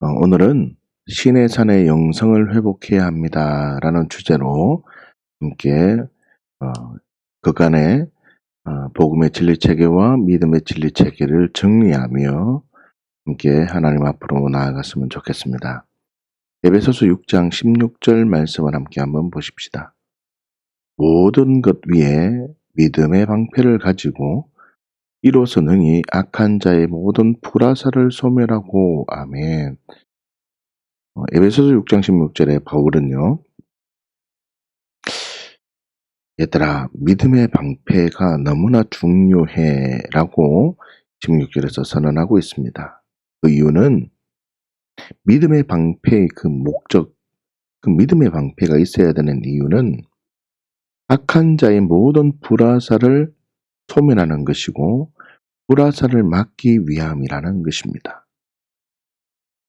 오늘은 신의 산의 영성을 회복해야 합니다라는 주제로 함께 어, 그간의 복음의 진리 체계와 믿음의 진리 체계를 정리하며 함께 하나님 앞으로 나아갔으면 좋겠습니다. 에베소서 6장 16절 말씀을 함께 한번 보십시다. 모든 것 위에 믿음의 방패를 가지고 이로써 능히 악한 자의 모든 불화살을 소멸하고. 아멘. 에베소서 6장 16절에 바울은요, 얘들아, 믿음의 방패가 너무나 중요해 라고 16절에서 선언하고 있습니다. 그 이유는 믿음의 방패의 그 목적, 그 믿음의 방패가 있어야 되는 이유는 악한 자의 모든 불화살을 소멸하는 것이고 불화살을 막기 위함이라는 것입니다.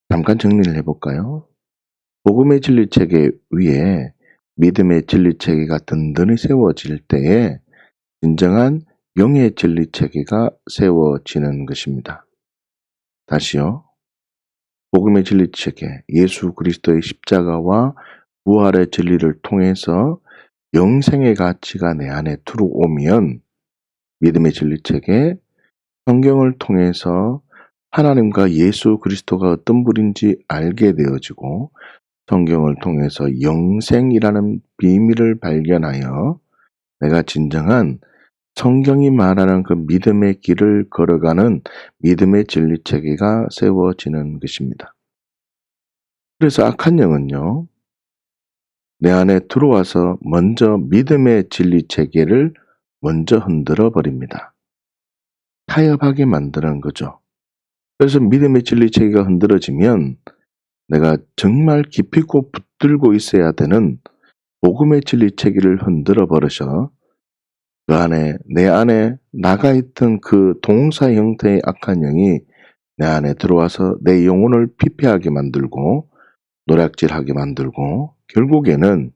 잠깐 정리를 해볼까요? 복음의 진리체계 위에 믿음의 진리체계가 든든히 세워질 때에 진정한 영의 진리체계가 세워지는 것입니다. 다시요. 복음의 진리체계, 예수 그리스도의 십자가와 부활의 진리를 통해서 영생의 가치가 내 안에 들어오면 믿음의 진리체계, 성경을 통해서 하나님과 예수 그리스도가 어떤 분인지 알게 되어지고 성경을 통해서 영생이라는 비밀을 발견하여 내가 진정한 성경이 말하는 그 믿음의 길을 걸어가는 믿음의 진리체계가 세워지는 것입니다. 그래서 악한 영은요, 내 안에 들어와서 먼저 믿음의 진리체계를 먼저 흔들어 버립니다. 타협하게 만드는 거죠. 그래서 믿음의 진리체계가 흔들어지면 내가 정말 깊이 있고 붙들고 있어야 되는 복음의 진리체계를 흔들어 버려서 그 안에, 내 안에 나가 있던 그 동사 형태의 악한 영이 내 안에 들어와서 내 영혼을 피폐하게 만들고 노략질하게 만들고 결국에는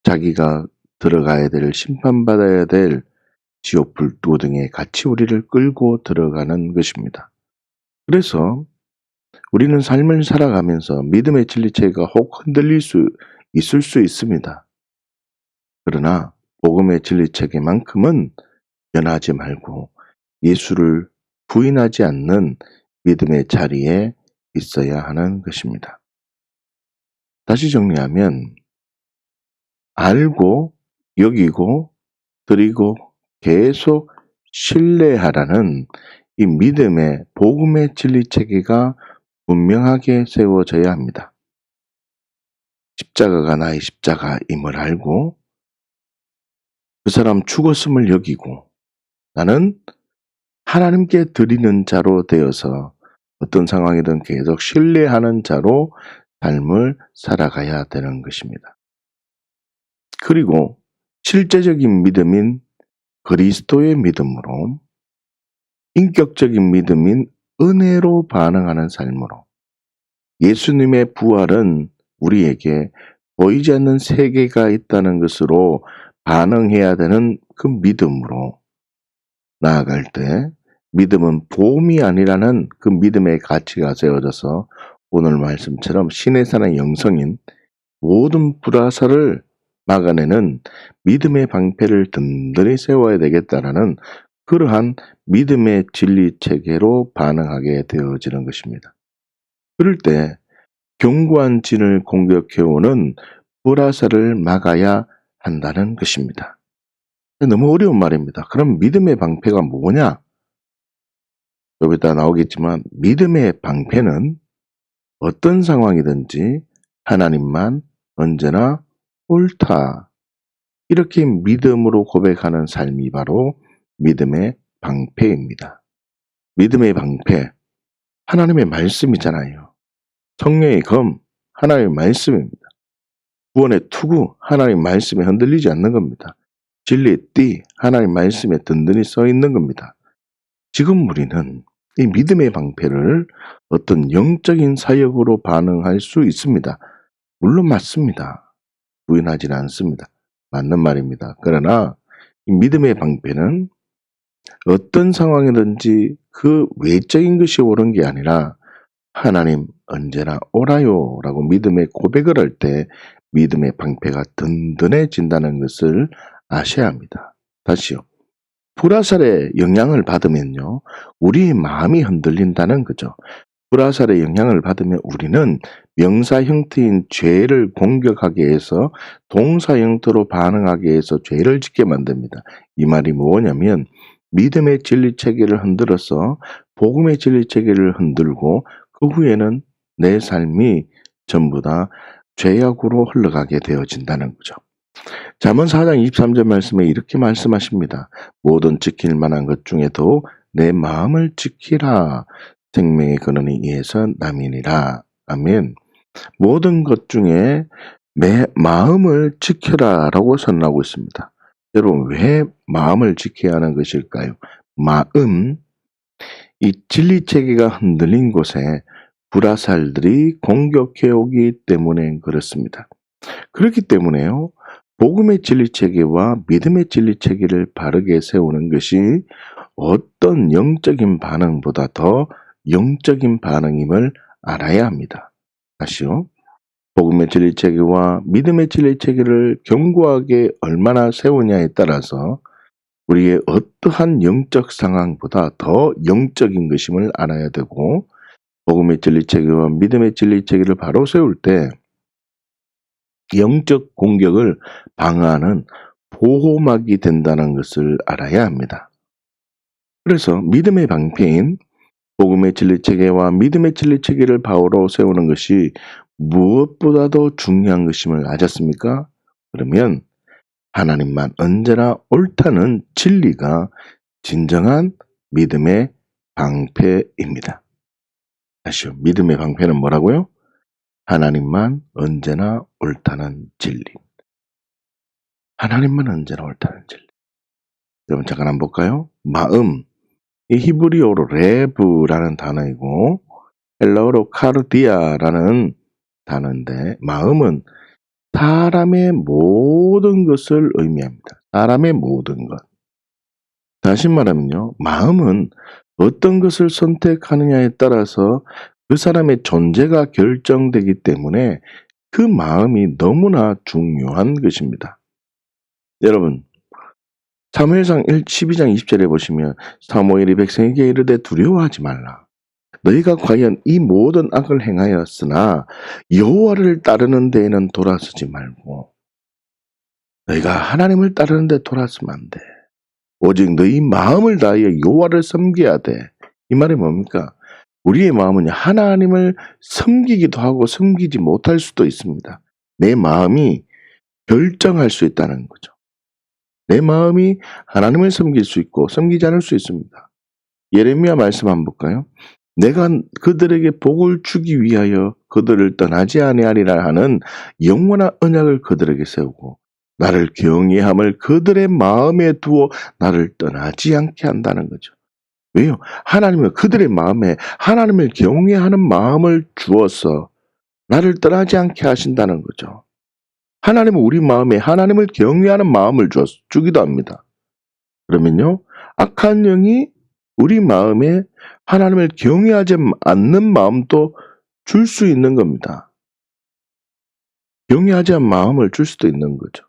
자기가 들어가야 될, 심판받아야 될 지옥 불도등에 같이 우리를 끌고 들어가는 것입니다. 그래서 우리는 삶을 살아가면서 믿음의 진리체계가 혹 흔들릴 수 있을 수 있습니다. 그러나 복음의 진리체계만큼은 변하지 말고 예수를 부인하지 않는 믿음의 자리에 있어야 하는 것입니다. 다시 정리하면 알고 여기고 드리고 계속 신뢰하라는 이 믿음의 복음의 진리체계가 분명하게 세워져야 합니다. 십자가가 나의 십자가임을 알고 그 사람 죽었음을 여기고 나는 하나님께 드리는 자로 되어서 어떤 상황이든 계속 신뢰하는 자로 삶을 살아가야 되는 것입니다. 그리고 실제적인 믿음인 그리스도의 믿음으로 인격적인 믿음인 은혜로 반응하는 삶으로 예수님의 부활은 우리에게 보이지 않는 세계가 있다는 것으로 반응해야 되는 그 믿음으로 나아갈 때 믿음은 보험이 아니라는 그 믿음의 가치가 세워져서 오늘 말씀처럼 신의 산의 영성인 모든 불화살을 막아내는 믿음의 방패를 든든히 세워야 되겠다라는 그러한 믿음의 진리 체계로 반응하게 되어지는 것입니다. 그럴 때 견고한 진을 공격해오는 불화살을 막아야 한다는 것입니다. 너무 어려운 말입니다. 그럼 믿음의 방패가 뭐냐? 좀 이따 나오겠지만 믿음의 방패는 어떤 상황이든지 하나님만 언제나 옳다. 이렇게 믿음으로 고백하는 삶이 바로 믿음의 방패입니다. 믿음의 방패, 하나님의 말씀이잖아요. 성령의 검, 하나님의 말씀입니다. 구원의 투구, 하나님의 말씀에 흔들리지 않는 겁니다. 진리의 띠, 하나님의 말씀에 든든히 써 있는 겁니다. 지금 우리는 이 믿음의 방패를 어떤 영적인 사역으로 반응할 수 있습니다. 물론 맞습니다. 부인하지는 않습니다. 맞는 말입니다. 그러나 이 믿음의 방패는 어떤 상황이든지 그 외적인 것이 옳은 게 아니라 하나님 언제나 오라요 라고 믿음의 고백을 할 때 믿음의 방패가 든든해진다는 것을 아셔야 합니다. 다시요. 불화살의 영향을 받으면요. 우리의 마음이 흔들린다는 거죠. 불화살의 영향을 받으면 우리는 명사 형태인 죄를 공격하게 해서 동사 형태로 반응하게 해서 죄를 짓게 만듭니다. 이 말이 뭐냐면 믿음의 진리 체계를 흔들어서 복음의 진리 체계를 흔들고 그 후에는 내 삶이 전부 다 죄악으로 흘러가게 되어진다는 거죠. 잠언 4장 23절 말씀에 이렇게 말씀하십니다. 모든 지킬 만한 것 중에도 내 마음을 지키라. 생명의 근원이 이에서 남이니라. 아멘. 모든 것 중에 내 마음을 지켜라 라고 선언하고 있습니다. 여러분 왜 마음을 지켜야 하는 것일까요? 마음, 이 진리체계가 흔들린 곳에 불화살들이 공격해 오기 때문에 그렇습니다. 그렇기 때문에요. 복음의 진리체계와 믿음의 진리체계를 바르게 세우는 것이 어떤 영적인 반응보다 더 영적인 반응임을 알아야 합니다. 다시요. 복음의 진리체계와 믿음의 진리체계를 견고하게 얼마나 세우냐에 따라서 우리의 어떠한 영적 상황보다 더 영적인 것임을 알아야 되고 복음의 진리체계와 믿음의 진리체계를 바로 세울 때 영적 공격을 방어하는 보호막이 된다는 것을 알아야 합니다. 그래서 믿음의 방패인 복음의 진리체계와 믿음의 진리체계를 바로 세우는 것이 무엇보다도 중요한 것임을 아셨습니까? 그러면 하나님만 언제나 옳다는 진리가 진정한 믿음의 방패입니다. 다시요. 믿음의 방패는 뭐라고요? 하나님만 언제나 옳다는 진리. 하나님만 언제나 옳다는 진리. 여러분 잠깐 한번 볼까요? 마음. 이 히브리어로 레브라는 단어이고 헬라어로 카르디아라는 단어인데 마음은 사람의 모든 것을 의미합니다. 사람의 모든 것. 다시 말하면요. 마음은 어떤 것을 선택하느냐에 따라서 그 사람의 존재가 결정되기 때문에 그 마음이 너무나 중요한 것입니다. 여러분 사무엘상 12장 20절에 보시면 사무엘이 백성에게 이르되 두려워하지 말라. 너희가 과연 이 모든 악을 행하였으나 여호와를 따르는 데에는 돌아서지 말고 너희가 하나님을 따르는 데 돌아서면 안 돼. 오직 너희 마음을 다하여 여호와를 섬겨야 돼. 이 말이 뭡니까? 우리의 마음은 하나님을 섬기기도 하고 섬기지 못할 수도 있습니다. 내 마음이 결정할 수 있다는 거죠. 내 마음이 하나님을 섬길 수 있고 섬기지 않을 수 있습니다. 예레미야 말씀 한번 볼까요? 내가 그들에게 복을 주기 위하여 그들을 떠나지 아니하리라 하는 영원한 언약을 그들에게 세우고 나를 경외함을 그들의 마음에 두어 나를 떠나지 않게 한다는 거죠. 왜요? 하나님은 그들의 마음에 하나님을 경외하는 마음을 주어서 나를 떠나지 않게 하신다는 거죠. 하나님은 우리 마음에 하나님을 경외하는 마음을 주기도 합니다. 그러면요, 악한 영이 우리 마음에 하나님을 경외하지 않는 마음도 줄 수 있는 겁니다. 경외하지 않는 마음을 줄 수도 있는 거죠.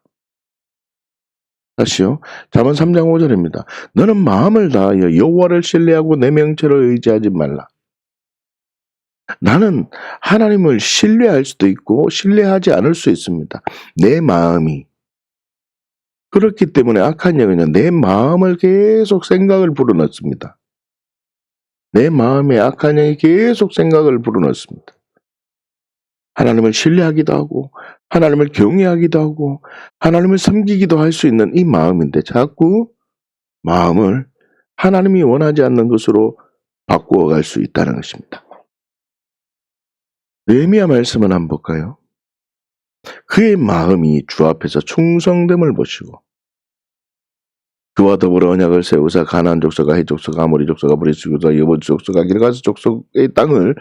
다시요. 잠언 3장 5절입니다. 너는 마음을 다하여 여호와를 신뢰하고 내 명철을 의지하지 말라. 나는 하나님을 신뢰할 수도 있고 신뢰하지 않을 수 있습니다. 내 마음이. 그렇기 때문에 악한 영은 내 마음을 계속 생각을 불어넣습니다. 내 마음에 악한 영이 계속 생각을 불어넣습니다. 하나님을 신뢰하기도 하고 하나님을 경외하기도 하고 하나님을 섬기기도 할 수 있는 이 마음인데 자꾸 마음을 하나님이 원하지 않는 것으로 바꾸어 갈 수 있다는 것입니다. 느헤미야 말씀을 한번 볼까요? 그의 마음이 주 앞에서 충성됨을 보시고 그와 더불어 언약을 세우사 가나안 족속과 헷 족속과 아모리 족속과 브리스 족속과 여부스 족속과 기르가스 족속의 땅을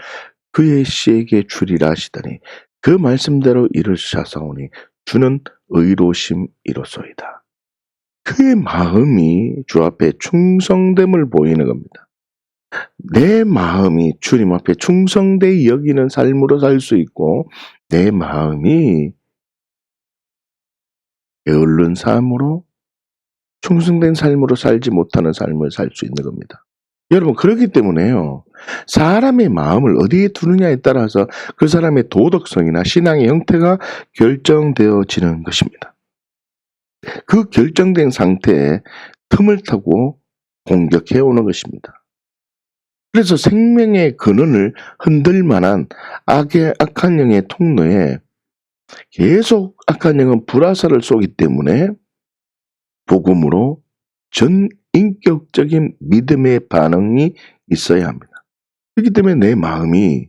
그의 씨에게 주리라 하시더니 그 말씀대로 이루셨사오니 주는 의로심이로소이다. 그의 마음이 주 앞에 충성됨을 보이는 겁니다. 내 마음이 주님 앞에 충성되이 여기는 삶으로 살 수 있고 내 마음이 게을른 삶으로 충성된 삶으로 살지 못하는 삶을 살 수 있는 겁니다. 여러분 그렇기 때문에요. 사람의 마음을 어디에 두느냐에 따라서 그 사람의 도덕성이나 신앙의 형태가 결정되어지는 것입니다. 그 결정된 상태에 틈을 타고 공격해 오는 것입니다. 그래서 생명의 근원을 흔들 만한 악한 영의 통로에 계속 악한 영은 불화살을 쏘기 때문에 복음으로 전인격적인 믿음의 반응이 있어야 합니다. 그렇기 때문에 내 마음이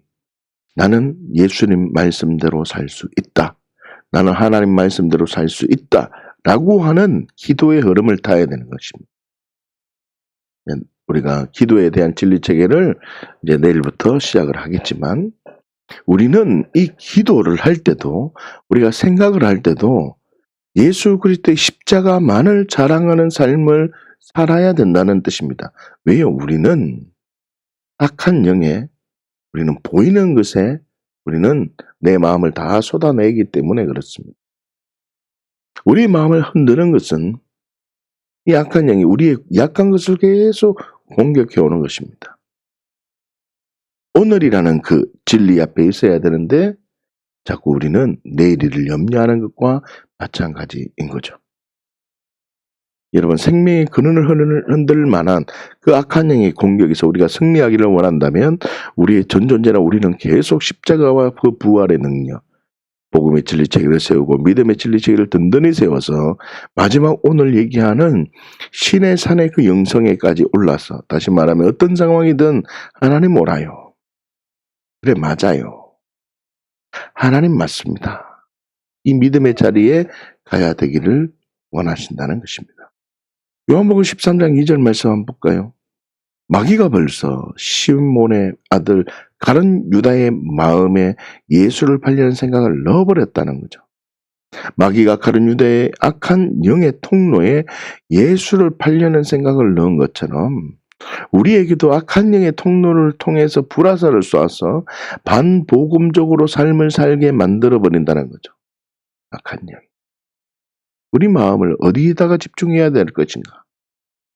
나는 예수님 말씀대로 살 수 있다. 나는 하나님 말씀대로 살 수 있다. 라고 하는 기도의 흐름을 타야 되는 것입니다. 우리가 기도에 대한 진리체계를 이제 내일부터 시작을 하겠지만 우리는 이 기도를 할 때도 우리가 생각을 할 때도 예수 그리스도의 십자가만을 자랑하는 삶을 살아야 된다는 뜻입니다. 왜요? 우리는 악한 영에 우리는 보이는 것에 우리는 내 마음을 다 쏟아내기 때문에 그렇습니다. 우리의 마음을 흔드는 것은 이 악한 영이 우리의 약한 것을 계속 공격해 오는 것입니다. 오늘이라는 그 진리 앞에 있어야 되는데 자꾸 우리는 내일을 염려하는 것과 마찬가지인 거죠. 여러분 생명의 근원을 흔들 만한 그 악한 영의 공격에서 우리가 승리하기를 원한다면 우리의 전존재나 우리는 계속 십자가와 그 부활의 능력, 복음의 진리체계를 세우고 믿음의 진리체계를 든든히 세워서 마지막 오늘 얘기하는 신의 산의 그 영성에까지 올라서 다시 말하면 어떤 상황이든 하나님 오라요. 그래 맞아요. 하나님 맞습니다. 이 믿음의 자리에 가야 되기를 원하신다는 것입니다. 요한복음 13장 2절 말씀 한번 볼까요? 마귀가 벌써 시몬의 아들 가룟 유다의 마음에 예수를 팔려는 생각을 넣어버렸다는 거죠. 마귀가 가룟 유다의 악한 영의 통로에 예수를 팔려는 생각을 넣은 것처럼 우리에게도 악한 영의 통로를 통해서 불화살을 쏘아서 반복음적으로 삶을 살게 만들어버린다는 거죠. 악한 영. 우리 마음을 어디에다가 집중해야 될 것인가?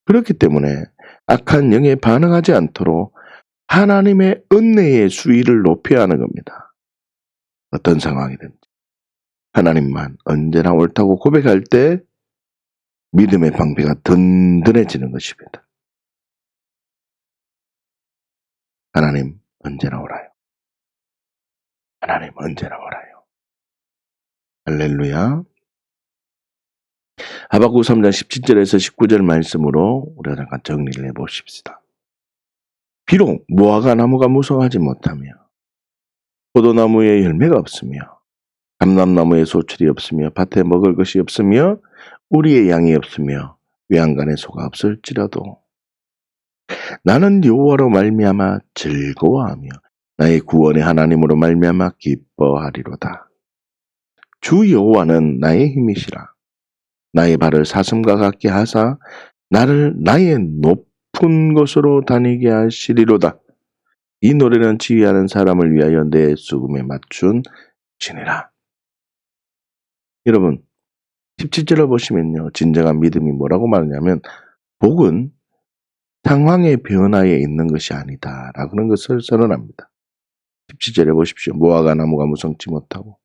그렇기 때문에 악한 영에 반응하지 않도록 하나님의 은혜의 수위를 높여야 하는 겁니다. 어떤 상황이든지. 하나님만 언제나 옳다고 고백할 때 믿음의 방패가 든든해지는 것입니다. 하나님 언제나 옳아요. 하나님 언제나 옳아요. 할렐루야. 하박국 3장 17절에서 19절 말씀으로 우리가 잠깐 정리를 해보십시다. 비록 무화과 나무가 무성하지 못하며 포도나무에 열매가 없으며 감람나무에 소출이 없으며 밭에 먹을 것이 없으며 우리의 양이 없으며 외양간에 소가 없을지라도 나는 여호와로 말미암아 즐거워하며 나의 구원의 하나님으로 말미암아 기뻐하리로다. 주 여호와는 나의 힘이시라. 나의 발을 사슴과 같게 하사 나를 나의 높은 곳으로 다니게 하시리로다. 이 노래는 지휘하는 사람을 위하여 내 수금에 맞춘 신이라. 여러분 17절을 보시면요. 진정한 믿음이 뭐라고 말하냐면 복은 상황의 변화에 있는 것이 아니다 라는 것을 선언합니다. 17절에 보십시오. 무화과 나무가 무성치 못하고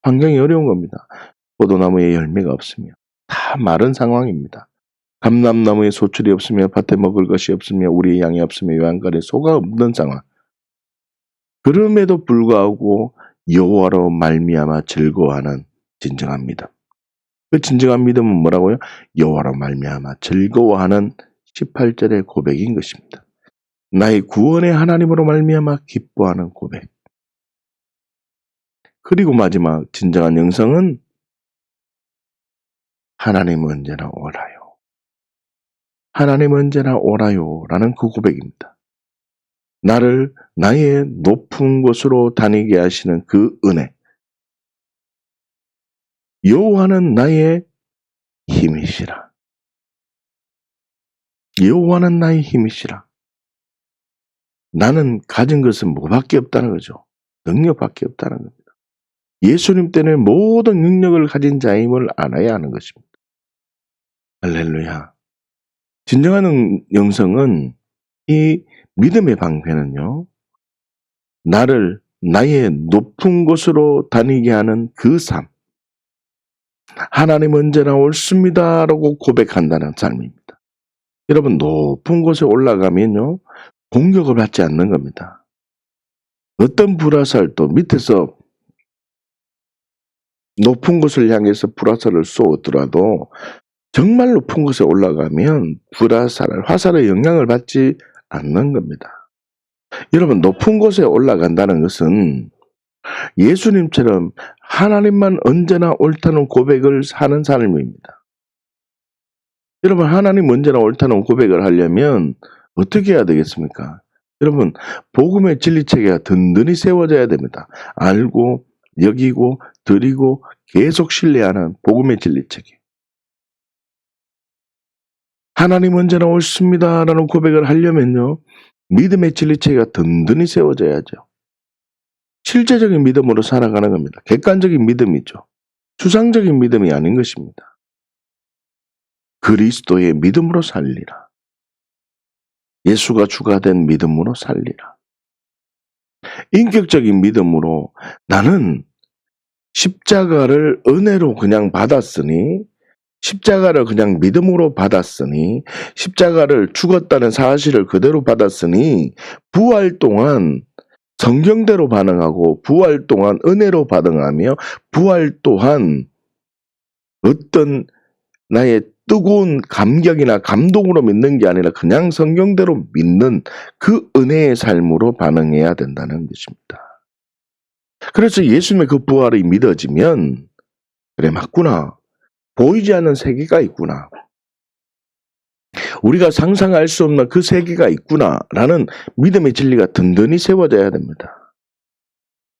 환경이 어려운 겁니다. 포도나무에 열매가 없으며 다 마른 상황입니다. 감람나무에 소출이 없으며 밭에 먹을 것이 없으며 우리의 양이 없으며 외양간에 소가 없는 상황. 그럼에도 불구하고 여호와로 말미암아 즐거워하는 진정한 믿음. 그 진정한 믿음은 뭐라고요? 여호와로 말미암아 즐거워하는 18절의 고백인 것입니다. 나의 구원의 하나님으로 말미암아 기뻐하는 고백. 그리고 마지막 진정한 영성은 하나님 언제나 오라요. 하나님 언제나 오라요 라는 그 고백입니다. 나를 나의 높은 곳으로 다니게 하시는 그 은혜. 여호와는 나의 힘이시라. 여호와는 나의 힘이시라. 나는 가진 것은 뭐밖에 없다는 거죠. 능력밖에 없다는 겁니다. 예수님 때문에 모든 능력을 가진 자임을 알아야 하는 것입니다. 할렐루야. 진정한 영성은 이 믿음의 방패는요, 나를 나의 높은 곳으로 다니게 하는 그 삶, 하나님 언제나 옳습니다라고 고백한다는 삶입니다. 여러분, 높은 곳에 올라가면요, 공격을 받지 않는 겁니다. 어떤 불화살도 밑에서 높은 곳을 향해서 불화살을 쏘더라도 정말 높은 곳에 올라가면 화살의 영향을 받지 않는 겁니다. 여러분, 높은 곳에 올라간다는 것은 예수님처럼 하나님만 언제나 옳다는 고백을 하는 삶입니다. 여러분, 하나님 언제나 옳다는 고백을 하려면 어떻게 해야 되겠습니까? 여러분, 복음의 진리체계가 든든히 세워져야 됩니다. 알고, 여기고, 드리고, 계속 신뢰하는 복음의 진리체계. 하나님 언제나 옳습니다라는 고백을 하려면요, 믿음의 진리체계가 든든히 세워져야죠. 실제적인 믿음으로 살아가는 겁니다. 객관적인 믿음이죠. 추상적인 믿음이 아닌 것입니다. 그리스도의 믿음으로 살리라. 예수가 주가 된 믿음으로 살리라. 인격적인 믿음으로 나는 십자가를 은혜로 그냥 받았으니, 십자가를 그냥 믿음으로 받았으니, 십자가를 죽었다는 사실을 그대로 받았으니, 부활 동안 성경대로 반응하고, 부활 동안 은혜로 반응하며, 부활 또한 어떤 나의 뜨거운 감격이나 감동으로 믿는 게 아니라 그냥 성경대로 믿는 그 은혜의 삶으로 반응해야 된다는 것입니다. 그래서 예수님의 그 부활이 믿어지면, 그래, 맞구나. 보이지 않는 세계가 있구나. 우리가 상상할 수 없는 그 세계가 있구나라는 믿음의 진리가 든든히 세워져야 됩니다.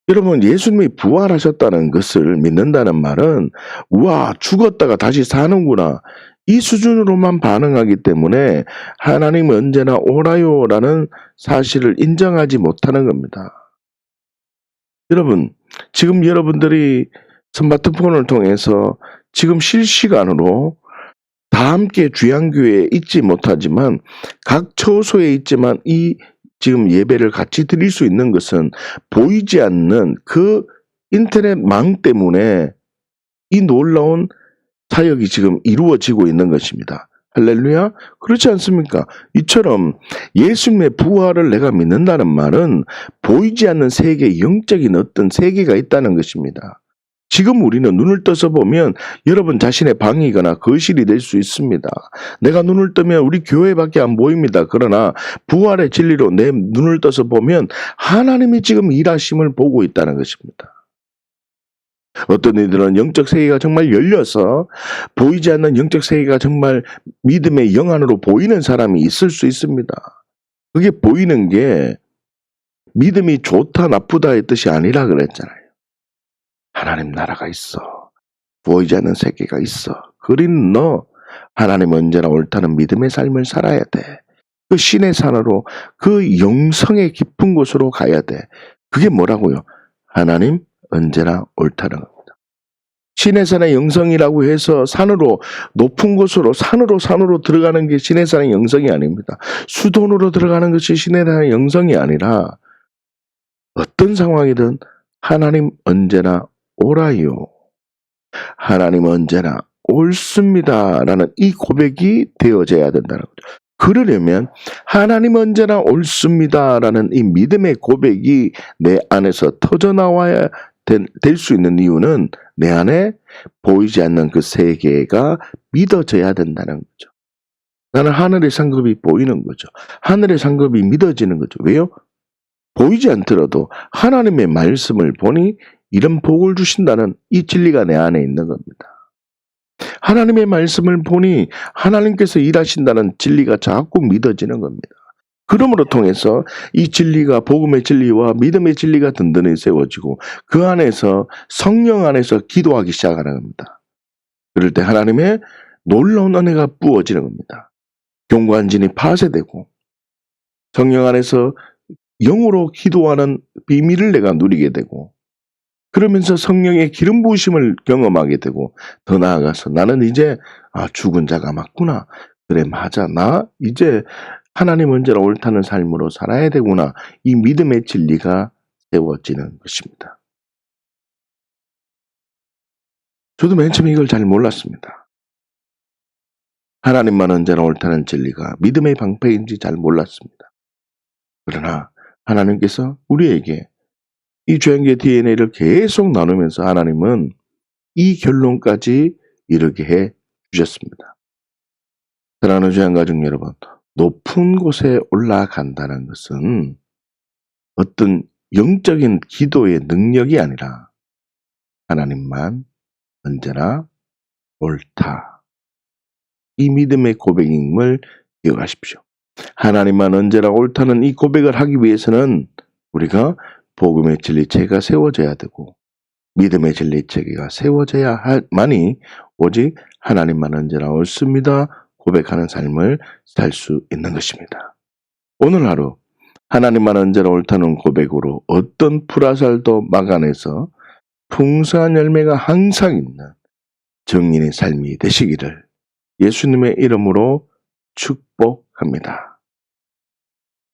여러분, 예수님이 부활하셨다는 것을 믿는다는 말은 우와, 죽었다가 다시 사는구나, 이 수준으로만 반응하기 때문에 하나님 언제나 옳아요라는 사실을 인정하지 못하는 겁니다. 여러분, 지금 여러분들이 스마트폰을 통해서 지금 실시간으로 다 함께 주양교회에 있지 못하지만 각 처소에 있지만 이 지금 예배를 같이 드릴 수 있는 것은 보이지 않는 그 인터넷망 때문에 이 놀라운 사역이 지금 이루어지고 있는 것입니다. 할렐루야. 그렇지 않습니까? 이처럼 예수님의 부활을 내가 믿는다는 말은 보이지 않는 세계, 영적인 어떤 세계가 있다는 것입니다. 지금 우리는 눈을 떠서 보면 여러분 자신의 방이거나 거실이 될 수 있습니다. 내가 눈을 뜨면 우리 교회밖에 안 보입니다. 그러나 부활의 진리로 내 눈을 떠서 보면 하나님이 지금 일하심을 보고 있다는 것입니다. 어떤 이들은 영적 세계가 정말 열려서 보이지 않는 영적 세계가 정말 믿음의 영 안으로 보이는 사람이 있을 수 있습니다. 그게 보이는 게 믿음이 좋다 나쁘다의 뜻이 아니라 그랬잖아요. 하나님 나라가 있어. 보이지 않는 세계가 있어. 그린 너 하나님 언제나 옳다는 믿음의 삶을 살아야 돼. 그 신의 산으로, 그 영성의 깊은 곳으로 가야 돼. 그게 뭐라고요? 하나님 언제나 옳다는 겁니다. 신의 산의 영성이라고 해서 산으로, 높은 곳으로 산으로 들어가는 게 신의 산의 영성이 아닙니다. 수돈으로 들어가는 것이 신의 산의 영성이 아니라 어떤 상황이든 하나님 언제나 옳아요. 하나님 언제나 옳습니다라는 이 고백이 되어져야 된다는 거죠. 그러려면 하나님 언제나 옳습니다라는 이 믿음의 고백이 내 안에서 터져나와야 될 수 있는 이유는 내 안에 보이지 않는 그 세계가 믿어져야 된다는 거죠. 나는 하늘의 상급이 보이는 거죠. 하늘의 상급이 믿어지는 거죠. 왜요? 보이지 않더라도 하나님의 말씀을 보니 이런 복을 주신다는 이 진리가 내 안에 있는 겁니다. 하나님의 말씀을 보니 하나님께서 일하신다는 진리가 자꾸 믿어지는 겁니다. 그러므로 통해서 이 진리가, 복음의 진리와 믿음의 진리가 든든히 세워지고 그 안에서, 성령 안에서 기도하기 시작하는 겁니다. 그럴 때 하나님의 놀라운 은혜가 부어지는 겁니다. 경관진이 파쇄되고 성령 안에서 영으로 기도하는 비밀을 내가 누리게 되고 그러면서 성령의 기름 부으심을 경험하게 되고 더 나아가서 나는 이제 죽은 자가 맞구나. 그래 맞아. 나 이제 하나님 언제나 옳다는 삶으로 살아야 되구나. 이 믿음의 진리가 세워지는 것입니다. 저도 맨 처음에 이걸 잘 몰랐습니다. 하나님만 언제나 옳다는 진리가 믿음의 방패인지 잘 몰랐습니다. 그러나 하나님께서 우리에게 이 죄인의 DNA를 계속 나누면서 하나님은 이 결론까지 이르게 해 주셨습니다. 사랑하는 주양 가족 여러분, 높은 곳에 올라간다는 것은 어떤 영적인 기도의 능력이 아니라 하나님만 언제나 옳다. 이 믿음의 고백임을 기억하십시오. 하나님만 언제나 옳다는 이 고백을 하기 위해서는 우리가 복음의 진리체가 세워져야 되고 믿음의 진리체계가 세워져야만이 오직 하나님만 언제나 옳습니다 고백하는 삶을 살 수 있는 것입니다. 오늘 하루 하나님만 언제나 옳다는 고백으로 어떤 불화살도 막아내서 풍성한 열매가 항상 있는 정인의 삶이 되시기를 예수님의 이름으로 축복합니다.